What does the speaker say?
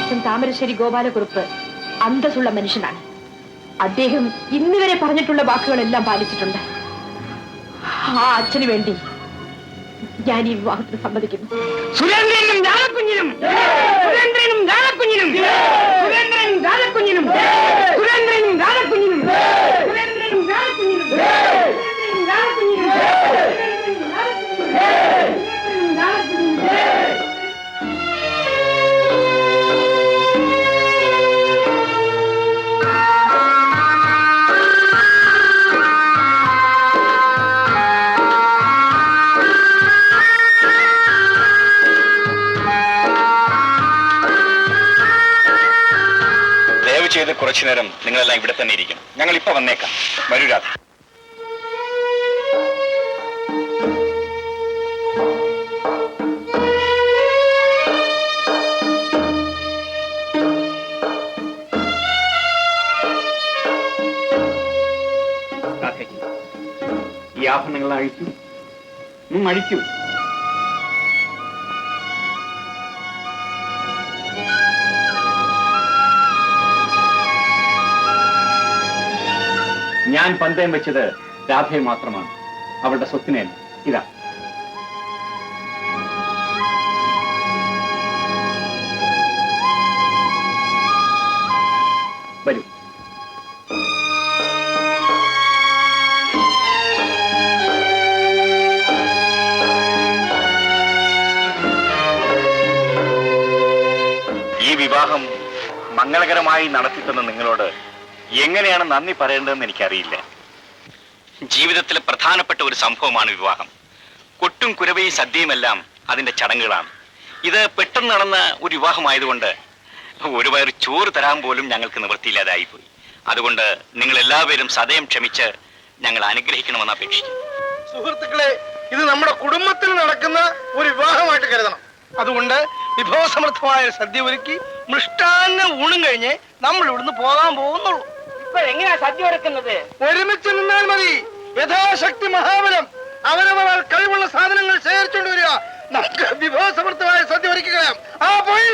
അച്ഛൻ താമരശ്ശേരി ഗോപാലകുറുപ്പ് അന്തസ്സുള്ള മനുഷ്യനാണ്. അദ്ദേഹം ഇന്നുവരെ പറഞ്ഞിട്ടുള്ള വാക്കുകളെല്ലാം പാലിച്ചിട്ടുണ്ട്. ആ അച്ഛന് വേണ്ടി ഞാൻ ഈ വിവാഹത്തിന് സമ്മതിക്കുന്നു. സുരേന്ദ്രനും രാജകുഞ്ഞിനും, സുരേന്ദ്രനും രാജകുഞ്ഞിനും, സുരേന്ദ്രനും രാജകുഞ്ഞിനും, സുരേന്ദ്രനും രാജകുഞ്ഞിനും, സുരേന്ദ്രനും രാജകുഞ്ഞിനും, സുരേന്ദ്രനും രാജകുഞ്ഞിനും, ചെയ്ത് കുറച്ചു നേരം നിങ്ങളെല്ലാം ഇവിടെ തന്നെ ഇരിക്കണം. ഞങ്ങൾ ഇപ്പൊ വന്നേക്കാം. വരൂ രാധ. ഈ ആഭരണങ്ങൾ അഴിക്കൂ, അഴിക്കൂ. ഞാൻ പന്തയം വെച്ചത് രാധയെ മാത്രമാണ്, അവളുടെ സ്വത്തിനെ. ഇതാ വരൂ. ഈ വിവാഹം മംഗളകരമായി നടത്തിത്തന്ന നിങ്ങളോട് എങ്ങനെയാണ് നന്ദി പറയേണ്ടതെന്ന് എനിക്കറിയില്ല. ജീവിതത്തിലെ പ്രധാനപ്പെട്ട ഒരു സംഭവമാണ് വിവാഹം. കൊട്ടും കുരവയും സദ്യയുമെല്ലാം അതിന്റെ ചടങ്ങുകളാണ്. ഇത് പെട്ടെന്ന് നടന്ന ഒരു വിവാഹമായതുകൊണ്ട് ഒരു വയറ് ചോറ് തരാൻ പോലും ഞങ്ങൾക്ക് നിവൃത്തിയില്ലാതായിപ്പോയി. അതുകൊണ്ട് നിങ്ങൾ എല്ലാവരും സദയം ക്ഷമിച്ച് ഞങ്ങൾ അനുഗ്രഹിക്കണമെന്ന് അപേക്ഷിക്കും. സുഹൃത്തുക്കളെ, ഇത് നമ്മുടെ കുടുംബത്തിൽ നടക്കുന്ന ഒരു വിവാഹമായിട്ട് കരുതണം. അതുകൊണ്ട് വിഭവസമൃദ്ധമായ സദ്യ ഒരുക്കി മൃഷ്ടാന്ന ഊണും കഴിഞ്ഞ് നമ്മൾ ഇവിടുന്ന് പോകാൻ പോകുന്നുള്ളൂ. ഇപ്പൊ എങ്ങനെയാ സദ്യ ഒരുക്കുന്നത്? ഒരുമിച്ച് നിന്നാൽ മതി. യഥാശക്തി മഹാബലം. അവരവർ കഴിവുള്ള സാധനങ്ങൾ ശേഖരിച്ചുകൊണ്ട് വരിക. നമുക്ക് വിഭവസമൃദ്ധമായ സദ്യ ഒരുക്കി കളയാം. ആ പോയി